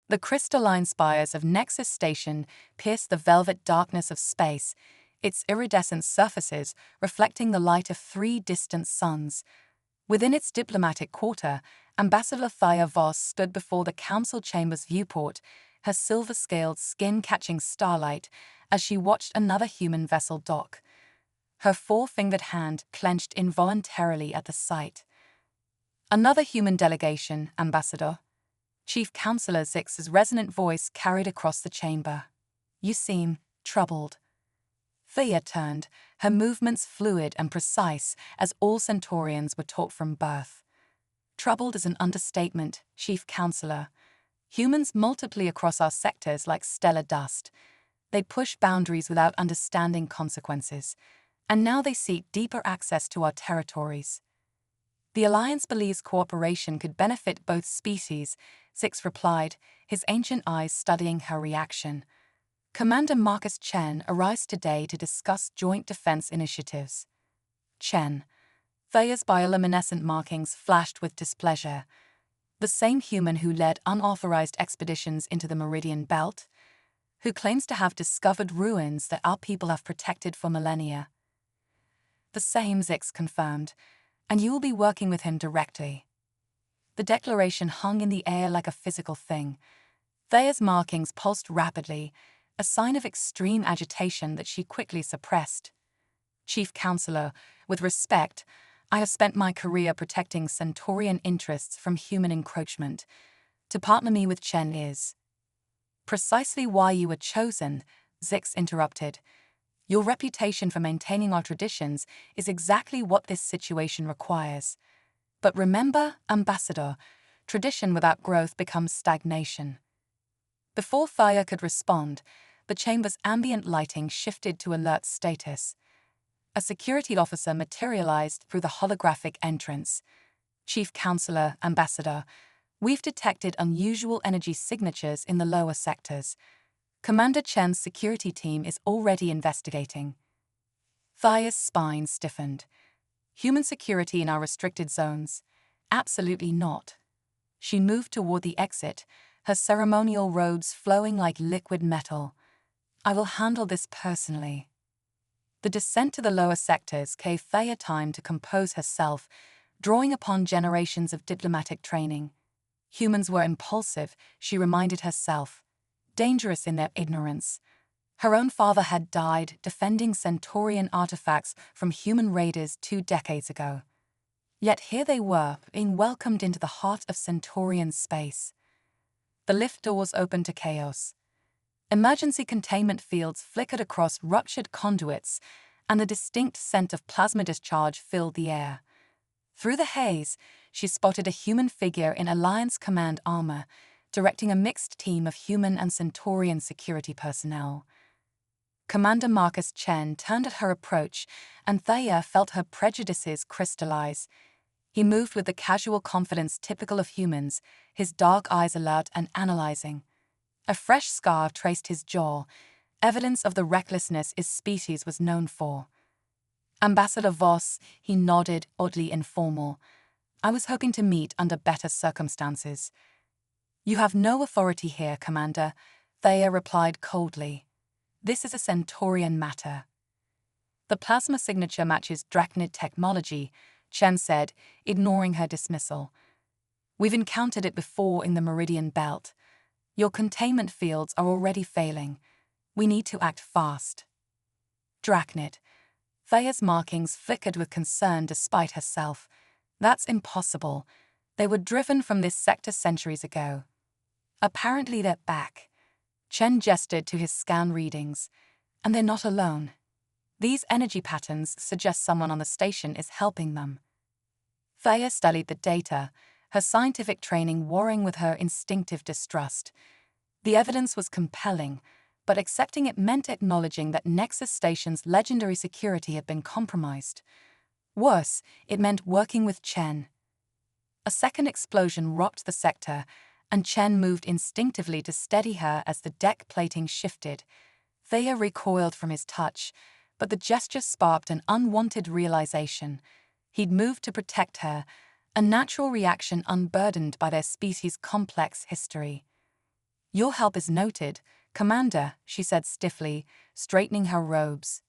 The crystalline spires of Nexus Station pierced the velvet darkness of space, its iridescent surfaces reflecting the light of 3 distant suns. Within its diplomatic quarter, Ambassador Thea Voss stood before the council chamber's viewport, her silver-scaled skin catching starlight as she watched another human vessel dock. Her 4-fingered hand clenched involuntarily at the sight. Another human delegation, Ambassador. Chief Counselor Zix's resonant voice carried across the chamber. You seem troubled. Thea turned, her movements fluid and precise as all Centaurians were taught from birth. Troubled is an understatement, Chief Counselor. Humans multiply across our sectors like stellar dust. They push boundaries without understanding consequences, and now they seek deeper access to our territories. The Alliance believes cooperation could benefit both species, Zix replied, his ancient eyes studying her reaction. Commander Marcus Chen arrives today to discuss joint defense initiatives. Chen. Thea's bioluminescent markings flashed with displeasure. The same human who led unauthorized expeditions into the Meridian Belt? Who claims to have discovered ruins that our people have protected for millennia? The same, Zix confirmed, and you will be working with him directly. The declaration hung in the air like a physical thing. Thea's markings pulsed rapidly, a sign of extreme agitation that she quickly suppressed. Chief Counselor, with respect, I have spent my career protecting Centaurian interests from human encroachment. To partner me with Chen is precisely why you were chosen, Zix interrupted. Your reputation for maintaining our traditions is exactly what this situation requires. But remember, Ambassador, tradition without growth becomes stagnation. Before Thea could respond, the chamber's ambient lighting shifted to alert status. A security officer materialized through the holographic entrance. Chief Counselor, Ambassador, we've detected unusual energy signatures in the lower sectors. Commander Chen's security team is already investigating. Thea's spine stiffened. Human security in our restricted zones? Absolutely not. She moved toward the exit, her ceremonial robes flowing like liquid metal. I will handle this personally. The descent to the lower sectors gave Thea time to compose herself, drawing upon generations of diplomatic training. Humans were impulsive, she reminded herself, dangerous in their ignorance. Her own father had died defending Centaurian artifacts from human raiders 2 decades ago. Yet here they were, being welcomed into the heart of Centaurian space. The lift doors opened to chaos. Emergency containment fields flickered across ruptured conduits, and the distinct scent of plasma discharge filled the air. Through the haze, she spotted a human figure in Alliance Command armor, directing a mixed team of human and Centaurian security personnel. Commander Marcus Chen turned at her approach, and Thea felt her prejudices crystallize. He moved with the casual confidence typical of humans, his dark eyes alert and analyzing. A fresh scar traced his jaw, evidence of the recklessness his species was known for. Ambassador Voss, he nodded, oddly informal. I was hoping to meet under better circumstances. You have no authority here, Commander, Thea replied coldly. This is a Centaurian matter. The plasma signature matches Drachnid technology, Chen said, ignoring her dismissal. We've encountered it before in the Meridian Belt. Your containment fields are already failing. We need to act fast. Drachnid. Thea's markings flickered with concern despite herself. That's impossible. They were driven from this sector centuries ago. Apparently they're back. Chen gestured to his scan readings. And they're not alone. These energy patterns suggest someone on the station is helping them. Thea studied the data, her scientific training warring with her instinctive distrust. The evidence was compelling, but accepting it meant acknowledging that Nexus Station's legendary security had been compromised. Worse, it meant working with Chen. A second explosion rocked the sector, and Chen moved instinctively to steady her as the deck plating shifted. Thea recoiled from his touch, but the gesture sparked an unwanted realization. He'd moved to protect her, a natural reaction unburdened by their species' complex history. Your help is noted, Commander, she said stiffly, straightening her robes.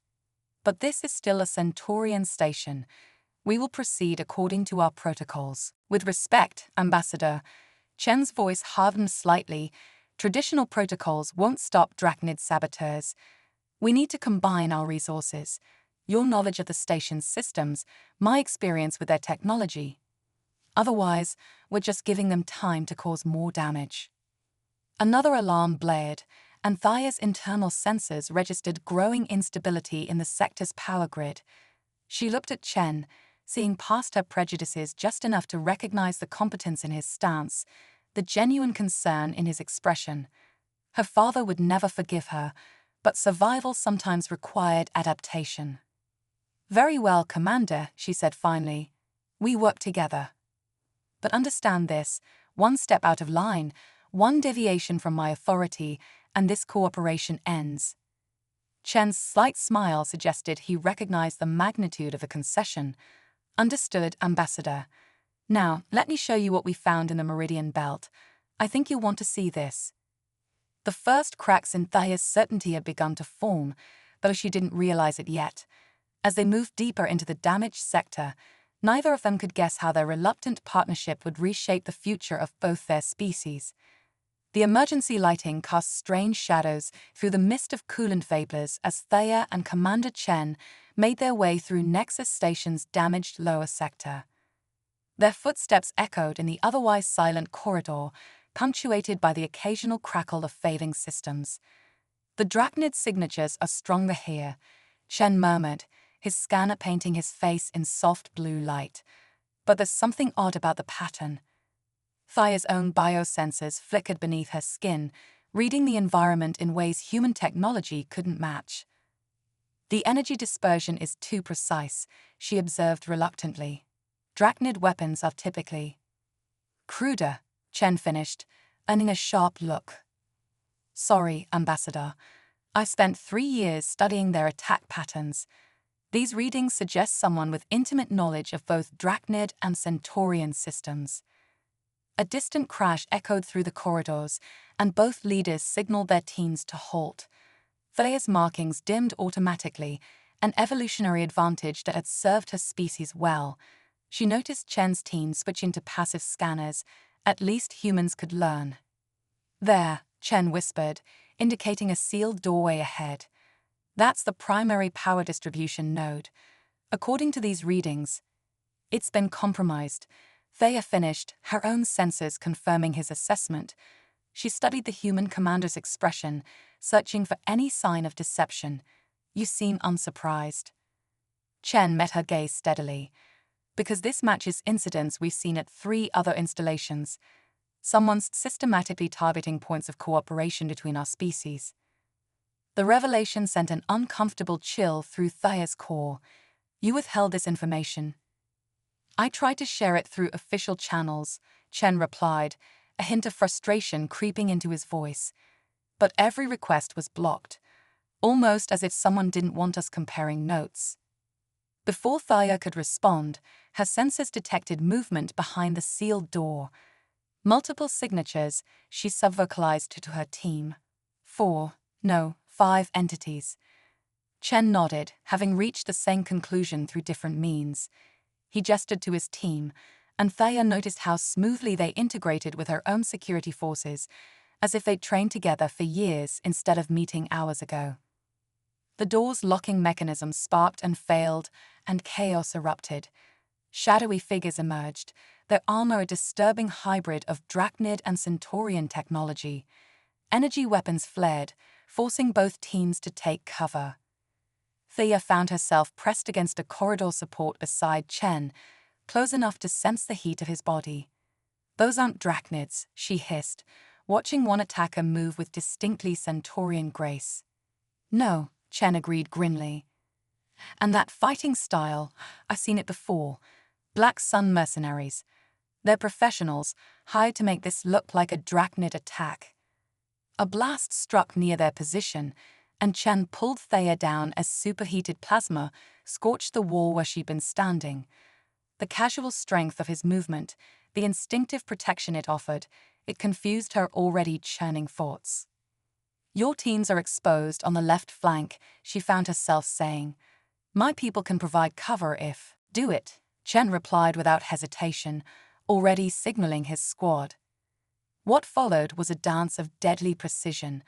But this is still a Centaurian station. We will proceed according to our protocols. With respect, Ambassador. Chen's voice hardened slightly. Traditional protocols won't stop Drachnid saboteurs. We need to combine our resources. Your knowledge of the station's systems, my experience with their technology. Otherwise, we're just giving them time to cause more damage. Another alarm blared, and Thaya's internal sensors registered growing instability in the sector's power grid. She looked at Chen, seeing past her prejudices just enough to recognize the competence in his stance, the genuine concern in his expression. Her father would never forgive her, but survival sometimes required adaptation. Very well, Commander, she said finally. We work together. But understand this, one step out of line, one deviation from my authority, and this cooperation ends. Chen's slight smile suggested he recognized the magnitude of the concession. Understood, Ambassador. Now, let me show you what we found in the Meridian Belt. I think you'll want to see this. The first cracks in Thaya's certainty had begun to form, though she didn't realize it yet. As they moved deeper into the damaged sector, neither of them could guess how their reluctant partnership would reshape the future of both their species. The emergency lighting cast strange shadows through the mist of coolant vapors as Thaya and Commander Chen made their way through Nexus Station's damaged lower sector. Their footsteps echoed in the otherwise silent corridor, punctuated by the occasional crackle of failing systems. The Drachnid signatures are stronger here, Chen murmured, his scanner painting his face in soft blue light. But there's something odd about the pattern. Thaya's own biosensors flickered beneath her skin, reading the environment in ways human technology couldn't match. The energy dispersion is too precise, she observed reluctantly. Drachnid weapons are typically cruder, Chen finished, earning a sharp look. Sorry, Ambassador. I spent 3 years studying their attack patterns. These readings suggest someone with intimate knowledge of both Drachnid and Centaurian systems. A distant crash echoed through the corridors, and both leaders signaled their teams to halt. Thaya's markings dimmed automatically, an evolutionary advantage that had served her species well. She noticed Chen's team switching to passive scanners. At least humans could learn. There, Chen whispered, indicating a sealed doorway ahead. That's the primary power distribution node. According to these readings, it's been compromised. Thaya finished, her own sensors confirming his assessment. She studied the human commander's expression, searching for any sign of deception. You seem unsurprised. Chen met her gaze steadily. Because this matches incidents we've seen at 3 other installations. Someone's systematically targeting points of cooperation between our species. The revelation sent an uncomfortable chill through Thaya's core. You withheld this information. I tried to share it through official channels, Chen replied, a hint of frustration creeping into his voice. But every request was blocked, almost as if someone didn't want us comparing notes. Before Thaya could respond, her sensors detected movement behind the sealed door. Multiple signatures, she subvocalized to her team. 5 entities. Chen nodded, having reached the same conclusion through different means. He gestured to his team, and Thaya noticed how smoothly they integrated with her own security forces, as if they'd trained together for years instead of meeting hours ago. The door's locking mechanism sparked and failed, and chaos erupted. Shadowy figures emerged, their armor a disturbing hybrid of Drachnid and Centaurian technology. Energy weapons flared, forcing both teams to take cover. Thea found herself pressed against a corridor support beside Chen, close enough to sense the heat of his body. Those aren't Drachnids, she hissed, watching one attacker move with distinctly Centaurian grace. No, Chen agreed grimly. And that fighting style, I've seen it before. Black Sun mercenaries. They're professionals, hired to make this look like a Drachnid attack. A blast struck near their position, and Chen pulled Thea down as superheated plasma scorched the wall where she'd been standing. The casual strength of his movement, the instinctive protection it offered, It confused her already churning thoughts. "Your teams are exposed on the left flank," she found herself saying. "My people can provide cover if—" "Do it," Chen replied without hesitation, already signaling his squad. What followed was a dance of deadly precision.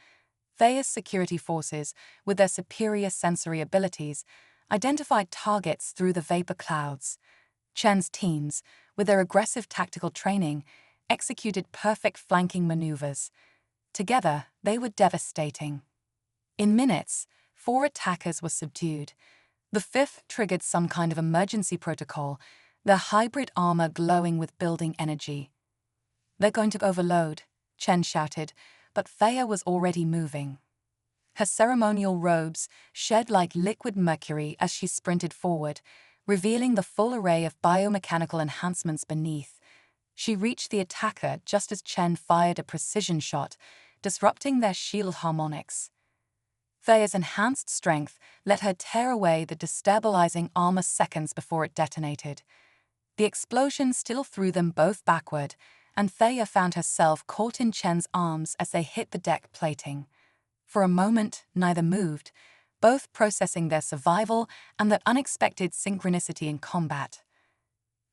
Thea's security forces, with their superior sensory abilities, identified targets through the vapor clouds. Chen's teams, with their aggressive tactical training, executed perfect flanking maneuvers. Together, they were devastating. In minutes, 4 attackers were subdued. The 5th triggered some kind of emergency protocol, their hybrid armor glowing with building energy. "They're going to overload," Chen shouted, but Thea was already moving. Her ceremonial robes shed like liquid mercury as she sprinted forward, revealing the full array of biomechanical enhancements beneath. She reached the attacker just as Chen fired a precision shot, disrupting their shield harmonics. Thea's enhanced strength let her tear away the destabilizing armor seconds before it detonated. The explosion still threw them both backward, and Thea found herself caught in Chen's arms as they hit the deck plating. For a moment, neither moved, both processing their survival and that unexpected synchronicity in combat.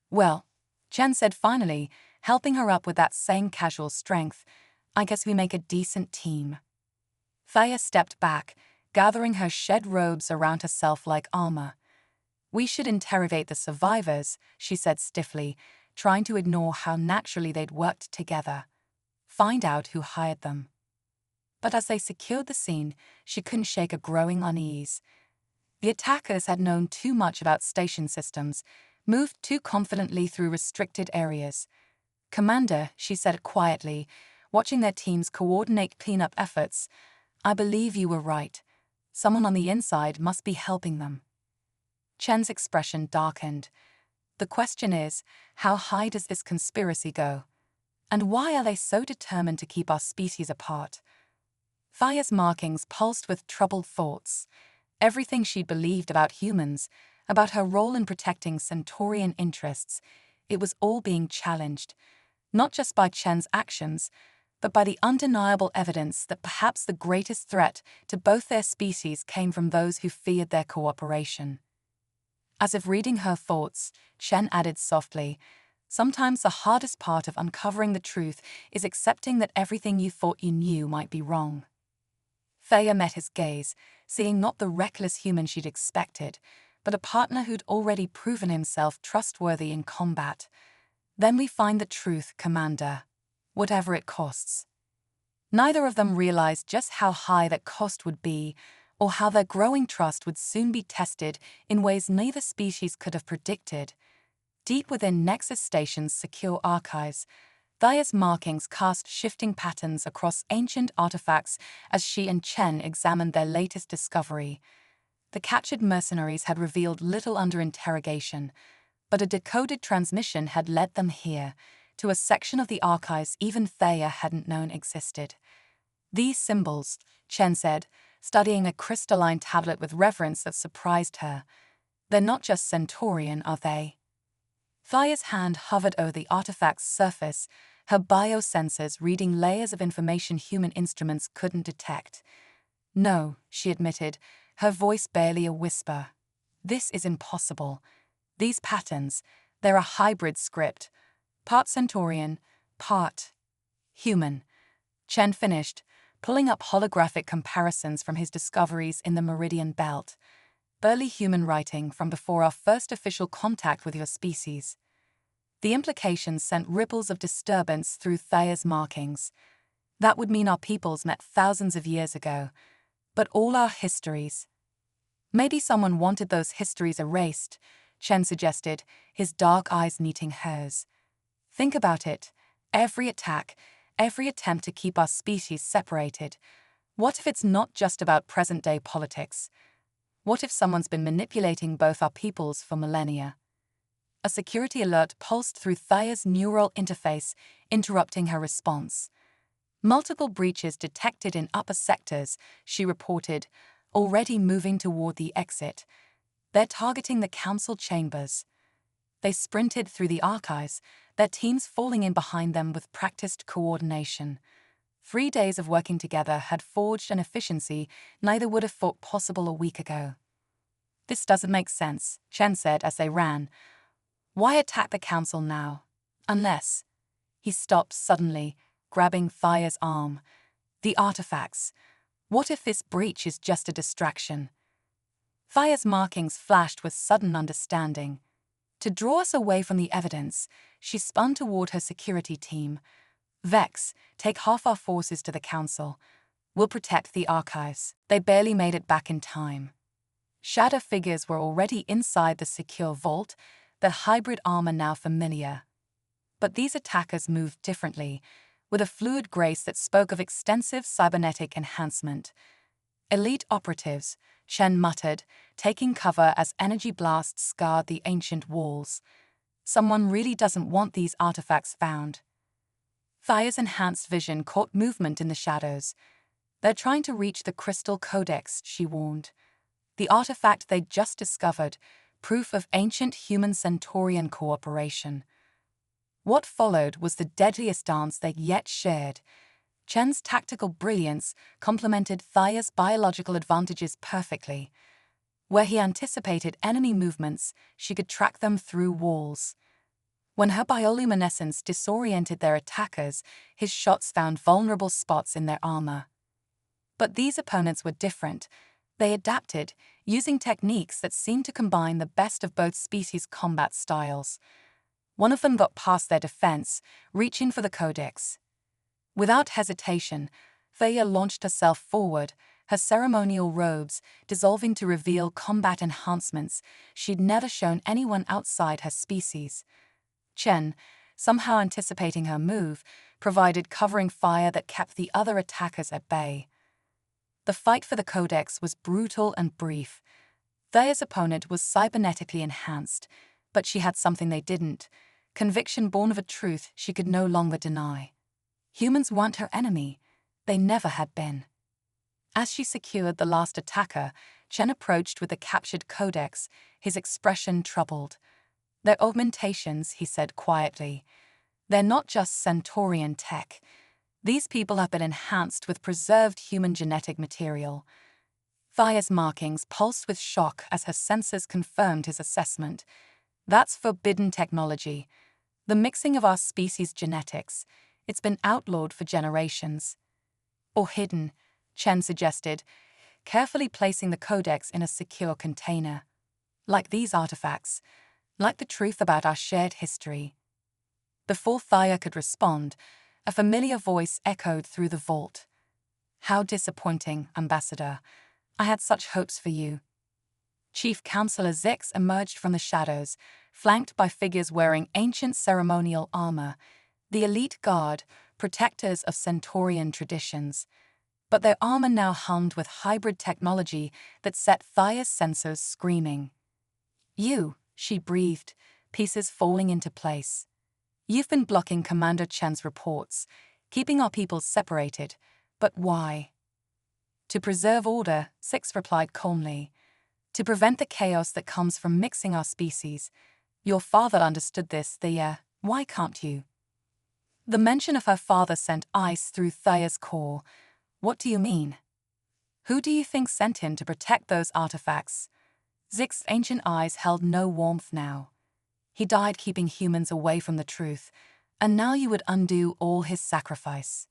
"Well," Chen said finally, helping her up with that same casual strength, "I guess we make a decent team." Thea stepped back, gathering her shed robes around herself like armor. "We should interrogate the survivors," she said stiffly, trying to ignore how naturally they'd worked together. "Find out who hired them." But as they secured the scene, she couldn't shake a growing unease. The attackers had known too much about station systems, moved too confidently through restricted areas. "Commander," she said quietly, watching their teams coordinate cleanup efforts, "I believe you were right. Someone on the inside must be helping them." Chen's expression darkened. "The question is, how high does this conspiracy go? And why are they so determined to keep our species apart?" Thea's markings pulsed with troubled thoughts. Everything she'd believed about humans, about her role in protecting Centaurian interests, it was all being challenged, not just by Chen's actions, but by the undeniable evidence that perhaps the greatest threat to both their species came from those who feared their cooperation. As if reading her thoughts, Chen added softly, "Sometimes the hardest part of uncovering the truth is accepting that everything you thought you knew might be wrong." Thea met his gaze, seeing not the reckless human she'd expected, but a partner who'd already proven himself trustworthy in combat. "Then we find the truth, Commander, whatever it costs." Neither of them realized just how high that cost would be, or how their growing trust would soon be tested in ways neither species could have predicted. Deep within Nexus Station's secure archives, Thea's markings cast shifting patterns across ancient artifacts as she and Chen examined their latest discovery. The captured mercenaries had revealed little under interrogation, but a decoded transmission had led them here, to a section of the archives even Thea hadn't known existed. "These symbols," Chen said, studying a crystalline tablet with reverence that surprised her. "They're not just Centaurian, are they?" Thea's hand hovered over the artifact's surface, her biosensors reading layers of information human instruments couldn't detect. "No," she admitted, her voice barely a whisper. "This is impossible. These patterns, they're a hybrid script. Part Centaurian, part human." Chen finished, pulling up holographic comparisons from his discoveries in the Meridian Belt. "Early human writing from before our first official contact with your species." The implications sent ripples of disturbance through Thea's markings. That would mean our peoples met thousands of years ago. But all our histories. "Maybe someone wanted those histories erased," Chen suggested, his dark eyes meeting hers. "Think about it. Every attack, every attempt to keep our species separated. What if it's not just about present-day politics? What if someone's been manipulating both our peoples for millennia?" A security alert pulsed through Thea's neural interface, interrupting her response. "Multiple breaches detected in upper sectors," she reported, already moving toward the exit. "They're targeting the council chambers." They sprinted through the archives, their teams falling in behind them with practiced coordination. 3 days of working together had forged an efficiency neither would have thought possible a week ago. "This doesn't make sense," Chen said as they ran. "Why attack the council now? Unless—" He stopped suddenly, grabbing Thaya's arm. "The artifacts. What if this breach is just a distraction?" Thaya's markings flashed with sudden understanding. To draw us away from the evidence, she spun toward her security team. "Vex, take half our forces to the council. We'll protect the archives." They barely made it back in time. Shadow figures were already inside the secure vault, their hybrid armor now familiar. But these attackers moved differently, with a fluid grace that spoke of extensive cybernetic enhancement. "Elite operatives," Chen muttered, taking cover as energy blasts scarred the ancient walls. "Someone really doesn't want these artifacts found." Thaya's enhanced vision caught movement in the shadows. "They're trying to reach the Crystal Codex," she warned. The artifact they'd just discovered, proof of ancient human-Centaurian cooperation. What followed was the deadliest dance they'd yet shared. Chen's tactical brilliance complemented Thaya's biological advantages perfectly. Where he anticipated enemy movements, she could track them through walls. When her bioluminescence disoriented their attackers, his shots found vulnerable spots in their armor. But these opponents were different. They adapted, using techniques that seemed to combine the best of both species' combat styles. One of them got past their defense, reaching for the codex. Without hesitation, Thea launched herself forward, her ceremonial robes dissolving to reveal combat enhancements she'd never shown anyone outside her species. Chen, somehow anticipating her move, provided covering fire that kept the other attackers at bay. The fight for the codex was brutal and brief. Thea's opponent was cybernetically enhanced, but she had something they didn't: conviction born of a truth she could no longer deny. Humans weren't her enemy. They never had been. As she secured the last attacker, Chen approached with the captured codex, his expression troubled. "They're augmentations," he said quietly. "They're not just Centaurian tech. These people have been enhanced with preserved human genetic material." Thaya's markings pulsed with shock as her senses confirmed his assessment. "That's forbidden technology. The mixing of our species' genetics. It's been outlawed for generations." "Or hidden," Chen suggested, carefully placing the codex in a secure container. "Like these artifacts. Like the truth about our shared history." Before Thaya could respond, a familiar voice echoed through the vault. "How disappointing, Ambassador. I had such hopes for you." Chief Counselor Zix emerged from the shadows, flanked by figures wearing ancient ceremonial armor, the elite guard, protectors of Centaurian traditions. But their armor now hummed with hybrid technology that set Thaya's sensors screaming. "You," she breathed, pieces falling into place. "You've been blocking Commander Chen's reports, keeping our people separated. But why?" "To preserve order," Zix replied calmly. "To prevent the chaos that comes from mixing our species. Your father understood this, Thea. Why can't you?" The mention of her father sent ice through Thaya's core. "What do you mean? Who do you think sent him to protect those artifacts?" Zix's ancient eyes held no warmth now. "He died keeping humans away from the truth, and now you would undo all his sacrifice."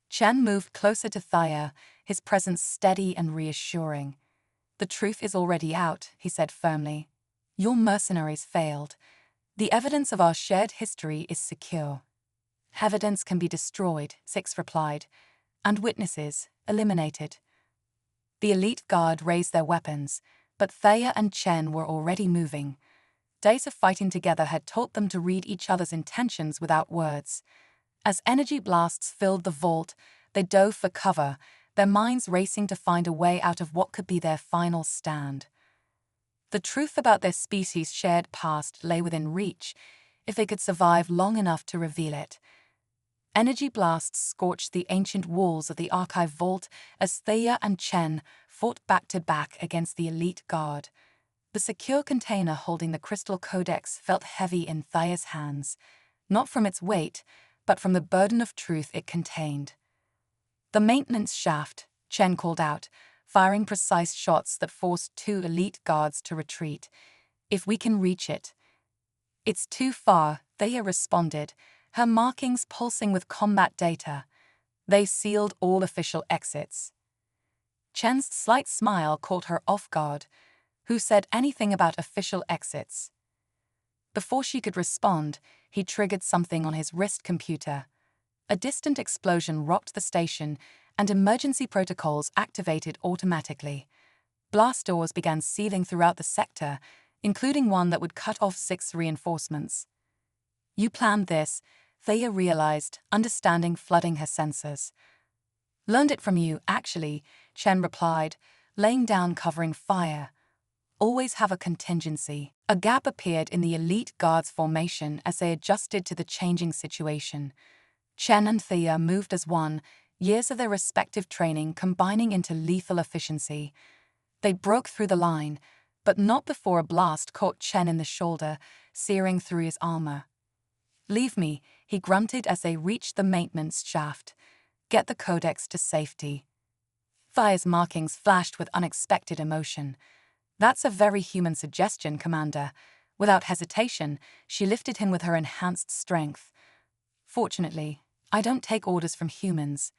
Chen moved closer to Thaya, his presence steady and reassuring. "The truth is already out," he said firmly. "Your mercenaries failed. The evidence of our shared history is secure." "Evidence can be destroyed," Zix replied, "and witnesses eliminated." The elite guard raised their weapons, but Thea and Chen were already moving. Days of fighting together had taught them to read each other's intentions without words. As energy blasts filled the vault, they dove for cover, their minds racing to find a way out of what could be their final stand. The truth about their species' shared past lay within reach, if they could survive long enough to reveal it. Energy blasts scorched the ancient walls of the archive vault as Thea and Chen fought back to back against the elite guard. The secure container holding the crystal codex felt heavy in Thea's hands, not from its weight, but from the burden of truth it contained. "The maintenance shaft," Chen called out, firing precise shots that forced 2 elite guards to retreat. "If we can reach it." "It's too far," Thea responded, her markings pulsing with combat data. "They sealed all official exits." Chen's slight smile caught her off guard. Who said anything about official exits? Before she could respond, he triggered something on his wrist computer. A distant explosion rocked the station, and emergency protocols activated automatically. Blast doors began sealing throughout the sector, including one that would cut off 6 reinforcements. "You planned this," Thea realized, understanding flooding her senses. "Learned it from you, actually," Chen replied, laying down covering fire. "Always have a contingency." A gap appeared in the elite guards' formation as they adjusted to the changing situation. Chen and Thea moved as one, years of their respective training combining into lethal efficiency. They broke through the line, but not before a blast caught Chen in the shoulder, searing through his armor. "Leave me," he grunted as they reached the maintenance shaft. "Get the codex to safety." Thea's markings flashed with unexpected emotion. "That's a very human suggestion, Commander." Without hesitation, she lifted him with her enhanced strength. "Fortunately, I don't take orders from humans."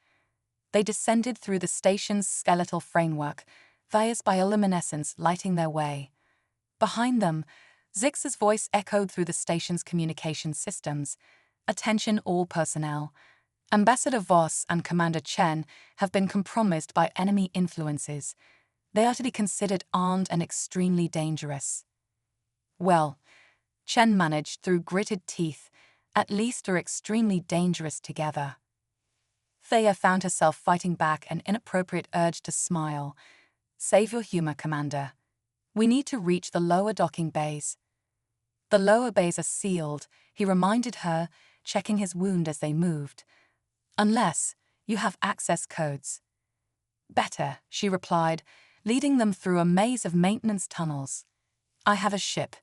They descended through the station's skeletal framework, Thea's bioluminescence lighting their way. Behind them, Zix's voice echoed through the station's communication systems. "Attention all personnel. Ambassador Voss and Commander Chen have been compromised by enemy influences. They are to be considered armed and extremely dangerous." "Well," Chen managed through gritted teeth, "at least they're extremely dangerous together." Thea found herself fighting back an inappropriate urge to smile. "Save your humor, Commander. We need to reach the lower docking bays." "The lower bays are sealed," he reminded her, checking his wound as they moved. "Unless you have access codes." "Better," she replied, leading them through a maze of maintenance tunnels. "I have a ship,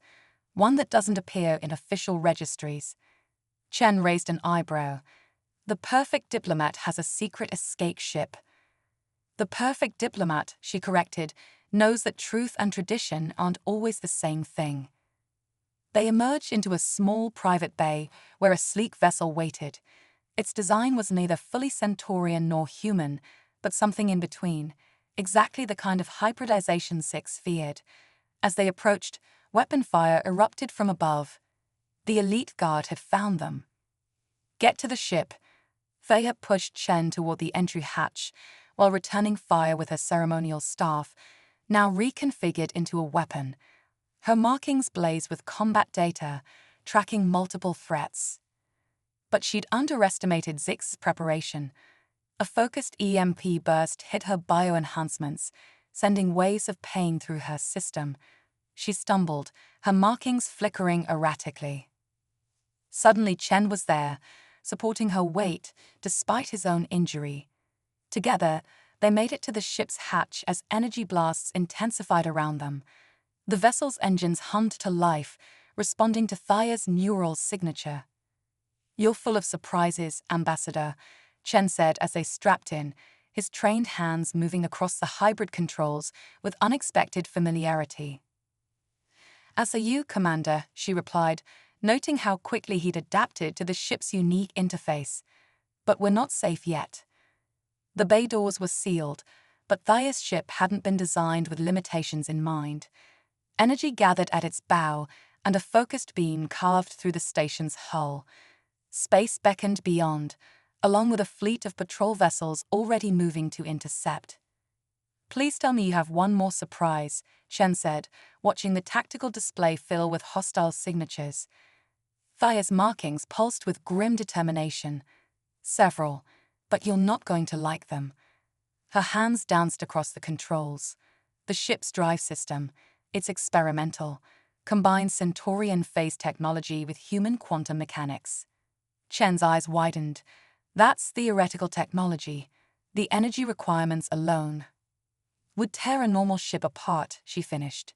one that doesn't appear in official registries." Chen raised an eyebrow. "The perfect diplomat has a secret escape ship." "The perfect diplomat," she corrected, "knows that truth and tradition aren't always the same thing." They emerged into a small private bay where a sleek vessel waited. Its design was neither fully Centaurian nor human, but something in between, exactly the kind of hybridization Six feared. As they approached, weapon fire erupted from above. The elite guard had found them. "Get to the ship." Thea pushed Chen toward the entry hatch, while returning fire with her ceremonial staff, now reconfigured into a weapon. Her markings blazed with combat data, tracking multiple threats. But she'd underestimated Zix's preparation. A focused EMP burst hit her bioenhancements, sending waves of pain through her system. She stumbled, her markings flickering erratically. Suddenly Chen was there, supporting her weight despite his own injury. Together, they made it to the ship's hatch as energy blasts intensified around them. The vessel's engines hummed to life, responding to Thea's neural signature. "You're full of surprises, Ambassador," Chen said as they strapped in, his trained hands moving across the hybrid controls with unexpected familiarity. "As are you, Commander," she replied, noting how quickly he'd adapted to the ship's unique interface. "But we're not safe yet." The bay doors were sealed, but Thea's ship hadn't been designed with limitations in mind. Energy gathered at its bow, and a focused beam carved through the station's hull. Space beckoned beyond, along with a fleet of patrol vessels already moving to intercept. "Please tell me you have one more surprise," Chen said, watching the tactical display fill with hostile signatures. Thea's markings pulsed with grim determination. "Several, but you're not going to like them." Her hands danced across the controls. The ship's drive system, it's experimental, combines Centaurian phase technology with human quantum mechanics. Chen's eyes widened. "That's theoretical technology. The energy requirements alone would tear a normal ship apart," she finished.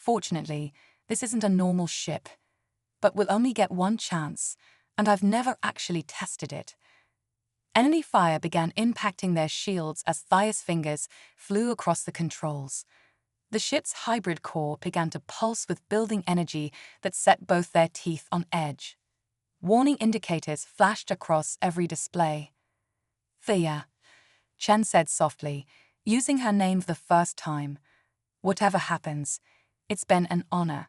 Fortunately, this isn't a normal ship, but we'll only get one chance, and I've never actually tested it. Enemy fire began impacting their shields as Thaia's fingers flew across the controls. The ship's hybrid core began to pulse with building energy that set both their teeth on edge. Warning indicators flashed across every display. "Thea," Chen said softly, using her name for the first time. "Whatever happens, it's been an honor."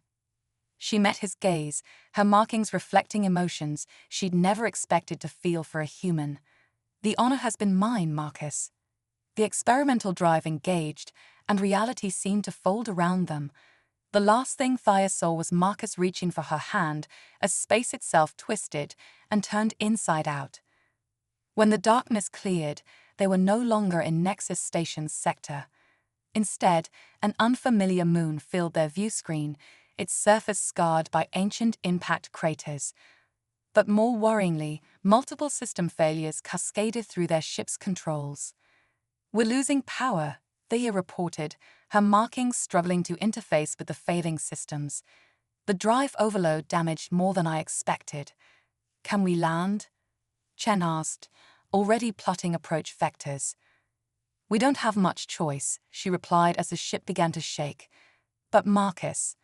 She met his gaze, her markings reflecting emotions she'd never expected to feel for a human. "The honor has been mine, Marcus." The experimental drive engaged, and reality seemed to fold around them. The last thing Thea saw was Marcus reaching for her hand as space itself twisted and turned inside out. When the darkness cleared, they were no longer in Nexus Station's sector. Instead, an unfamiliar moon filled their view screen, its surface scarred by ancient impact craters. But more worryingly, multiple system failures cascaded through their ship's controls. "We're losing power," Thea reported, her markings struggling to interface with the failing systems. "The drive overload damaged more than I expected." "Can we land?" Chen asked, already plotting approach vectors. "We don't have much choice," she replied as the ship began to shake. "But Marcus,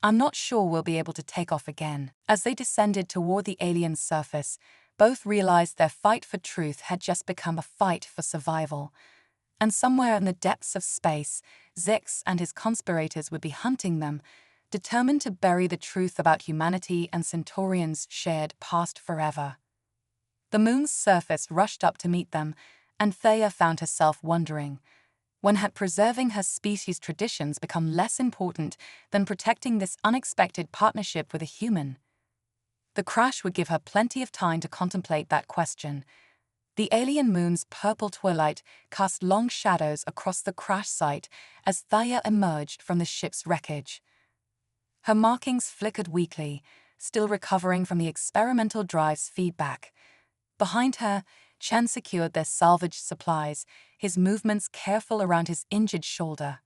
I'm not sure we'll be able to take off again." As they descended toward the alien surface, both realized their fight for truth had just become a fight for survival. And somewhere in the depths of space, Zix and his conspirators would be hunting them, determined to bury the truth about humanity and Centaurians' shared past forever. The moon's surface rushed up to meet them, and Thea found herself wondering, when had preserving her species' traditions become less important than protecting this unexpected partnership with a human? The crash would give her plenty of time to contemplate that question. The alien moon's purple twilight cast long shadows across the crash site as Thea emerged from the ship's wreckage. Her markings flickered weakly, still recovering from the experimental drive's feedback. Behind her, Chen secured their salvaged supplies, his movements careful around his injured shoulder.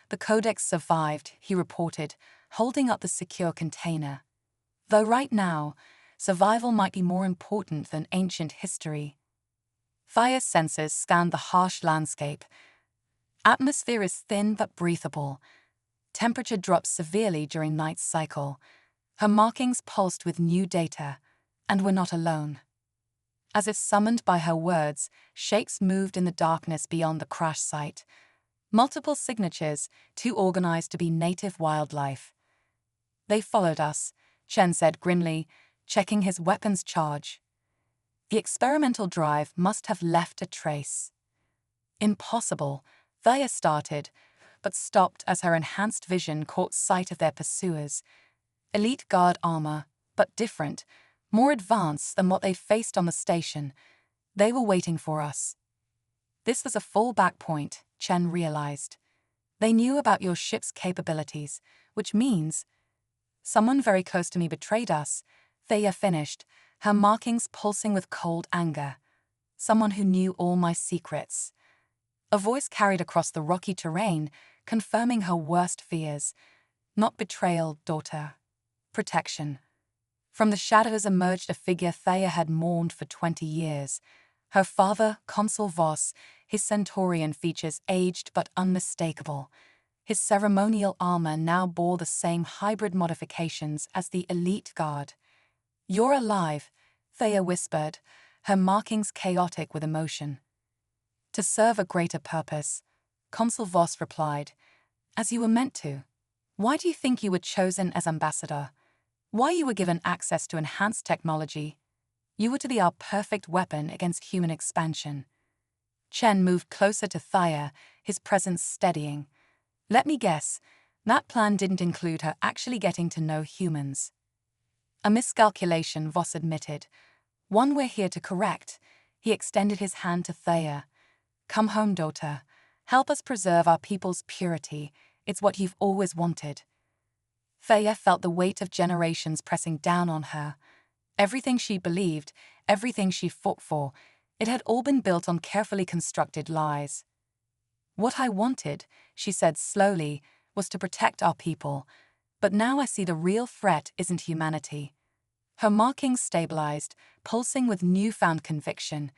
"The Codex survived," he reported, holding up the secure container. "Though right now, survival might be more important than ancient history." Thea's sensors scanned the harsh landscape. Atmosphere is thin but breathable. Temperature drops severely during night's cycle. Her markings pulsed with new data, and we're not alone. As if summoned by her words, shapes moved in the darkness beyond the crash site. Multiple signatures, too organized to be native wildlife. "They followed us," Chen said grimly, checking his weapon's charge. "The experimental drive must have left a trace." "Impossible," Thea started, but stopped as her enhanced vision caught sight of their pursuers. Elite guard armor, but different, more advanced than what they faced on the station. They were waiting for us. This was a fallback point, Chen realized. "They knew about your ship's capabilities, which means—" "Someone very close to me betrayed us," Thea finished, her markings pulsing with cold anger. "Someone who knew all my secrets." A voice carried across the rocky terrain, confirming her worst fears. "Not betrayal, daughter. Protection." From the shadows emerged a figure Thea had mourned for 20 years. Her father, Consul Voss, his Centaurian features aged but unmistakable. His ceremonial armor now bore the same hybrid modifications as the elite guard. "You're alive," Thea whispered, her markings chaotic with emotion. "To serve a greater purpose," Consul Voss replied. "As you were meant to. Why do you think you were chosen as ambassador? Why you were given access to enhanced technology? You were to be our perfect weapon against human expansion." Chen moved closer to Thea, his presence steadying. "Let me guess, that plan didn't include her actually getting to know humans." "A miscalculation," Voss admitted. "One we're here to correct." He extended his hand to Thea. "Come home, daughter. Help us preserve our people's purity. It's what you've always wanted." Thea felt the weight of generations pressing down on her. Everything she believed, everything she fought for, it had all been built on carefully constructed lies. "What I wanted," she said slowly, was to protect our people, but now I see the real threat isn't humanity. Her markings stabilized, pulsing with newfound conviction.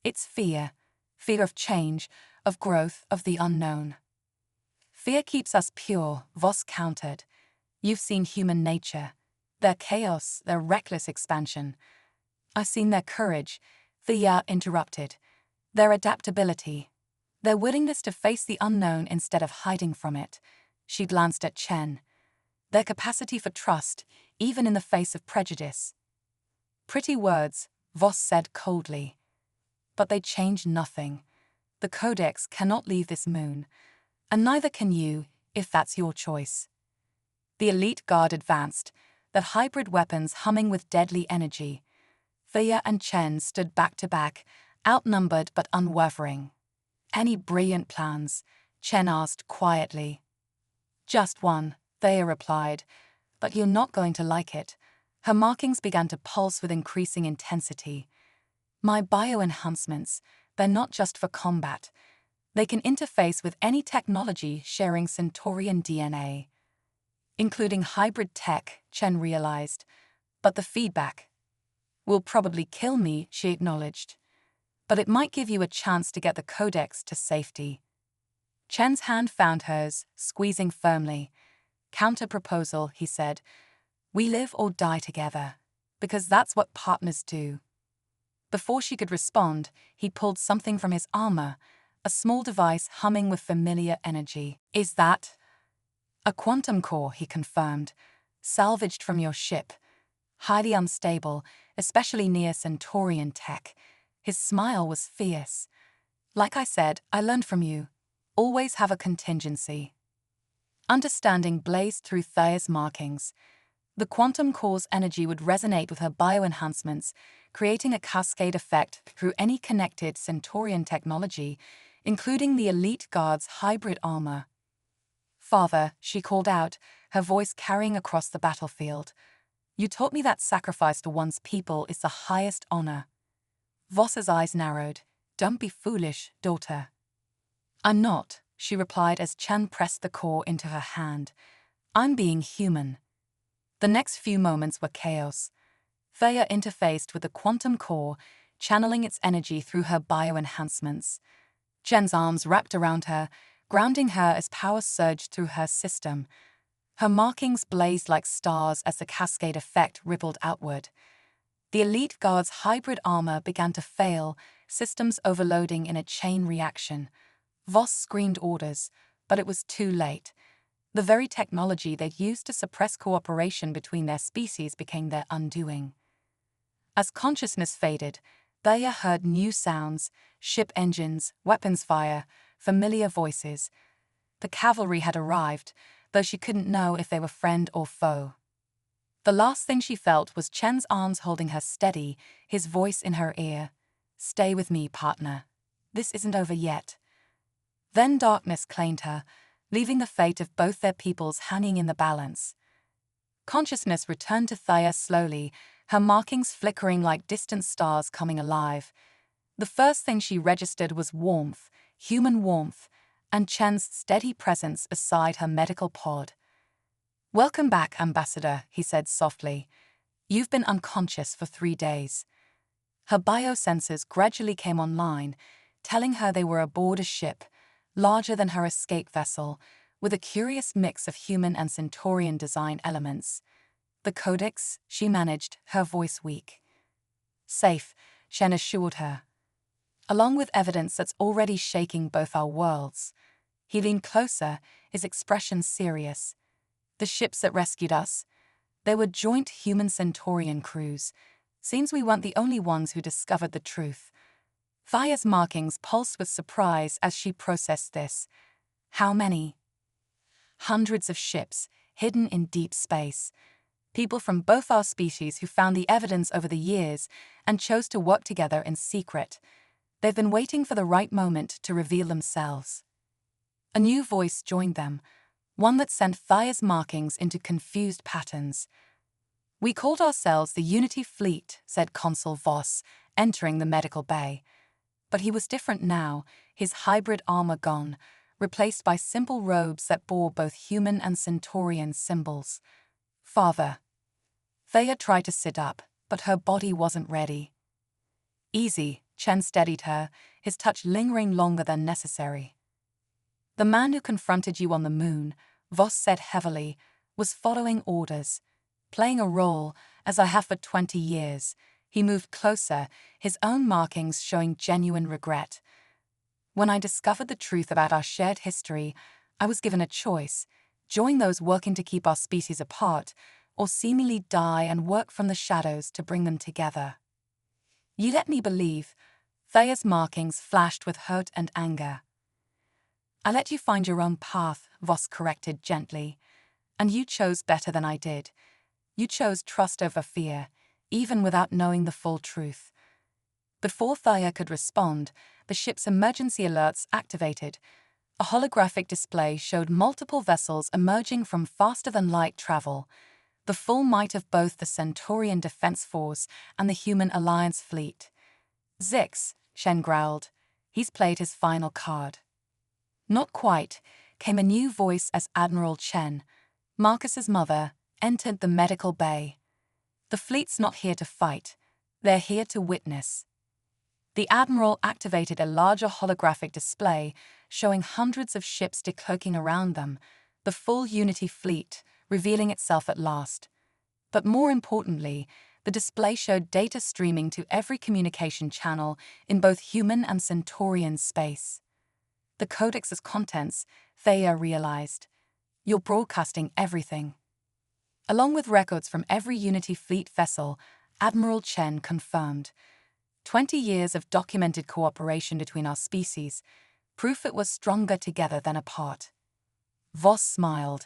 It's fear. Fear of change, of growth, of the unknown. Fear keeps us pure, Voss countered. You've seen human nature. Their chaos, their reckless expansion. I've seen their courage, Thea interrupted. Their adaptability. Their willingness to face the unknown instead of hiding from it. She glanced at Chen. Their capacity for trust, even in the face of prejudice. Pretty words, Voss said coldly. But they change nothing. The Codex cannot leave this moon, and neither can you, if that's your choice. The elite guard advanced, their hybrid weapons humming with deadly energy. Thea and Chen stood back to back, outnumbered but unwavering. Any brilliant plans? Chen asked quietly. Just one, Thea replied, but you're not going to like it. Her markings began to pulse with increasing intensity. My bioenhancements, they're not just for combat. They can interface with any technology sharing Centaurian DNA. Including hybrid tech, Chen realized. But the feedback will probably kill me, she acknowledged. But it might give you a chance to get the Codex to safety. Chen's hand found hers, squeezing firmly. Counter-proposal, he said. We live or die together, because that's what partners do. Before she could respond, he pulled something from his armor, a small device humming with familiar energy. Is that? A quantum core, he confirmed, salvaged from your ship. Highly unstable, especially near Centaurian tech. His smile was fierce. Like I said, I learned from you. Always have a contingency. Understanding blazed through Thea's markings. The quantum core's energy would resonate with her bioenhancements, creating a cascade effect through any connected Centaurian technology, including the elite guard's hybrid armor. Father, she called out, her voice carrying across the battlefield. You taught me that sacrifice to one's people is the highest honor. Voss's eyes narrowed. Don't be foolish, daughter. I'm not, she replied as Chen pressed the core into her hand. I'm being human. The next few moments were chaos. Thea interfaced with the quantum core, channeling its energy through her bioenhancements. Chen's arms wrapped around her, grounding her as power surged through her system. Her markings blazed like stars as the cascade effect rippled outward. The elite guard's hybrid armor began to fail, systems overloading in a chain reaction. Voss screamed orders, but it was too late. The very technology they'd used to suppress cooperation between their species became their undoing. As consciousness faded, Thea heard new sounds, ship engines, weapons fire, familiar voices. The cavalry had arrived, though she couldn't know if they were friend or foe. The last thing she felt was Chen's arms holding her steady, his voice in her ear. Stay with me, partner. This isn't over yet. Then darkness claimed her, leaving the fate of both their peoples hanging in the balance. Consciousness returned to Thea slowly, her markings flickering like distant stars coming alive. The first thing she registered was warmth, human warmth, and Chen's steady presence beside her medical pod. Welcome back, Ambassador, he said softly. You've been unconscious for 3 days. Her biosensors gradually came online, telling her they were aboard a ship, larger than her escape vessel, with a curious mix of human and Centaurian design elements. The Codex, she managed, her voice weak. Safe, Chen assured her. Along with evidence that's already shaking both our worlds. He leaned closer, his expression serious. The ships that rescued us, they were joint human-Centaurian crews. Seems we weren't the only ones who discovered the truth. Thea's markings pulsed with surprise as she processed this. How many? Hundreds of ships, hidden in deep space. People from both our species who found the evidence over the years and chose to work together in secret. They've been waiting for the right moment to reveal themselves. A new voice joined them, one that sent Thea's markings into confused patterns. We called ourselves the Unity Fleet, said Consul Voss, entering the medical bay. But he was different now, his hybrid armor gone, replaced by simple robes that bore both human and Centaurian symbols. Father. Thea tried to sit up, but her body wasn't ready. Easy, Chen steadied her, his touch lingering longer than necessary. The man who confronted you on the moon, Voss said heavily, was following orders, playing a role, as I have for 20 years. He moved closer, his own markings showing genuine regret. When I discovered the truth about our shared history, I was given a choice: join those working to keep our species apart, or seemingly die and work from the shadows to bring them together. You let me believe. Thea's markings flashed with hurt and anger. I let you find your own path, Voss corrected gently. And you chose better than I did. You chose trust over fear, even without knowing the full truth. Before Thea could respond, the ship's emergency alerts activated. A holographic display showed multiple vessels emerging from faster-than-light travel, the full might of both the Centaurian Defense Force and the Human Alliance fleet. Zix, Shen growled. He's played his final card. Not quite, came a new voice as Admiral Chen, Marcus's mother, entered the medical bay. The fleet's not here to fight, they're here to witness. The Admiral activated a larger holographic display showing hundreds of ships decloaking around them, the full Unity fleet revealing itself at last. But more importantly, the display showed data streaming to every communication channel in both human and Centaurian space. The codex's contents, Thea realized. You're broadcasting everything. Along with records from every Unity fleet vessel, Admiral Chen confirmed. 20 years of documented cooperation between our species, proof it was stronger together than apart. Voss smiled.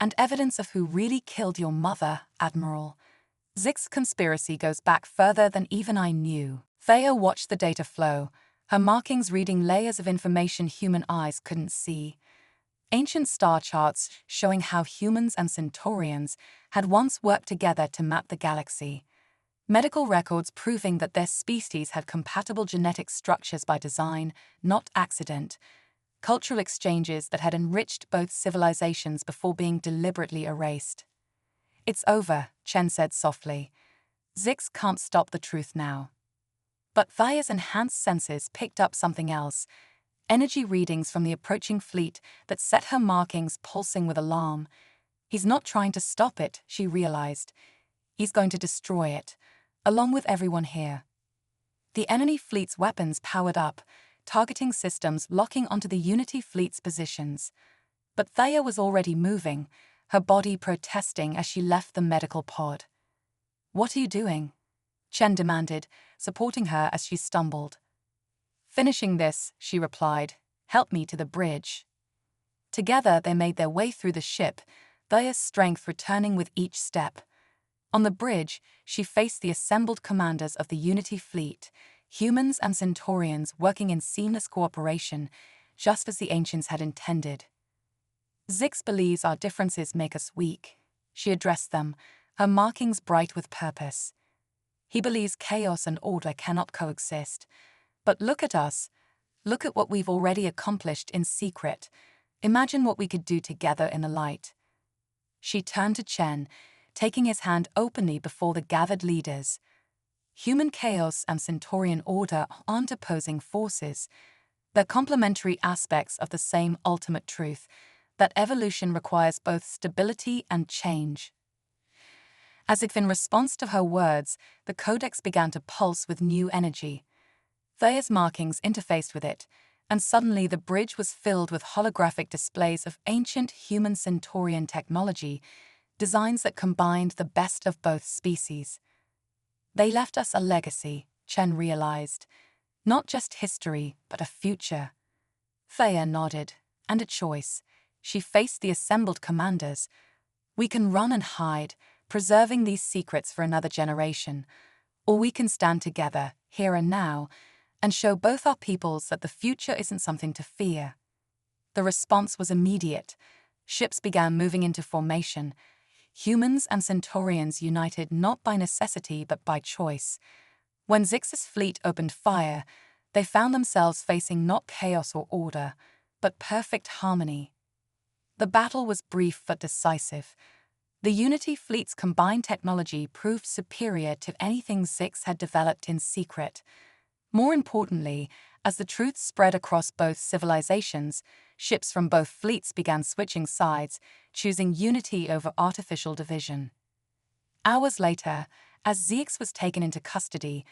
And evidence of who really killed your mother, Admiral. Zix's conspiracy goes back further than even I knew. Thea watched the data flow, her markings reading layers of information human eyes couldn't see. Ancient star charts showing how humans and Centaurians had once worked together to map the galaxy. Medical records proving that their species had compatible genetic structures by design, not accident. Cultural exchanges that had enriched both civilizations before being deliberately erased. It's over, Chen said softly. Zix can't stop the truth now. But Thea's enhanced senses picked up something else. Energy readings from the approaching fleet that set her markings pulsing with alarm. He's not trying to stop it, she realized. He's going to destroy it, along with everyone here. The enemy fleet's weapons powered up, targeting systems locking onto the Unity fleet's positions. But Thea was already moving, her body protesting as she left the medical pod. What are you doing? Chen demanded, supporting her as she stumbled. Finishing this, she replied. Help me to the bridge. Together they made their way through the ship, Thea's strength returning with each step. On the bridge, she faced the assembled commanders of the Unity fleet, humans and Centaurians working in seamless cooperation, just as the ancients had intended. Zix believes our differences make us weak, she addressed them, her markings bright with purpose. He believes chaos and order cannot coexist. But look at us. Look at what we've already accomplished in secret. Imagine what we could do together in the light. She turned to Chen, taking his hand openly before the gathered leaders. Human chaos and Centaurian order aren't opposing forces. They're complementary aspects of the same ultimate truth, that evolution requires both stability and change. As if in response to her words, the codex began to pulse with new energy. Thea's markings interfaced with it, and suddenly the bridge was filled with holographic displays of ancient human Centaurian technology, designs that combined the best of both species. They left us a legacy, Chen realized. Not just history, but a future. Thea nodded, and a choice. She faced the assembled commanders. We can run and hide, preserving these secrets for another generation. Or we can stand together, here and now, and show both our peoples that the future isn't something to fear. The response was immediate. Ships began moving into formation. Humans and Centaurians united not by necessity but by choice. When Zix's fleet opened fire, they found themselves facing not chaos or order, but perfect harmony. The battle was brief but decisive. The Unity fleet's combined technology proved superior to anything Zix had developed in secret. More importantly, as the truth spread across both civilizations, ships from both fleets began switching sides, choosing unity over artificial division. Hours later, as Zix was taken into custody,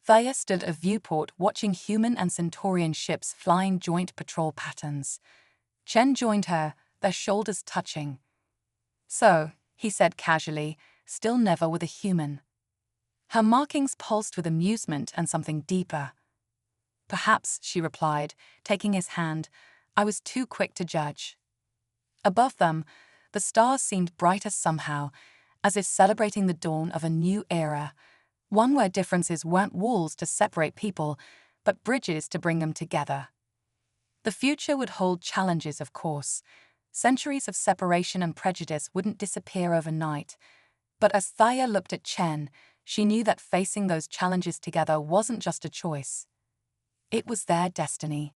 Thea stood at a viewport watching human and Centaurian ships flying joint patrol patterns. Chen joined her, their shoulders touching. "So," he said casually, still never with a human. Her markings pulsed with amusement and something deeper. "Perhaps," she replied, taking his hand, "I was too quick to judge." Above them, the stars seemed brighter somehow, as if celebrating the dawn of a new era, one where differences weren't walls to separate people, but bridges to bring them together. The future would hold challenges, of course. Centuries of separation and prejudice wouldn't disappear overnight. But as Thea looked at Chen, she knew that facing those challenges together wasn't just a choice. It was their destiny.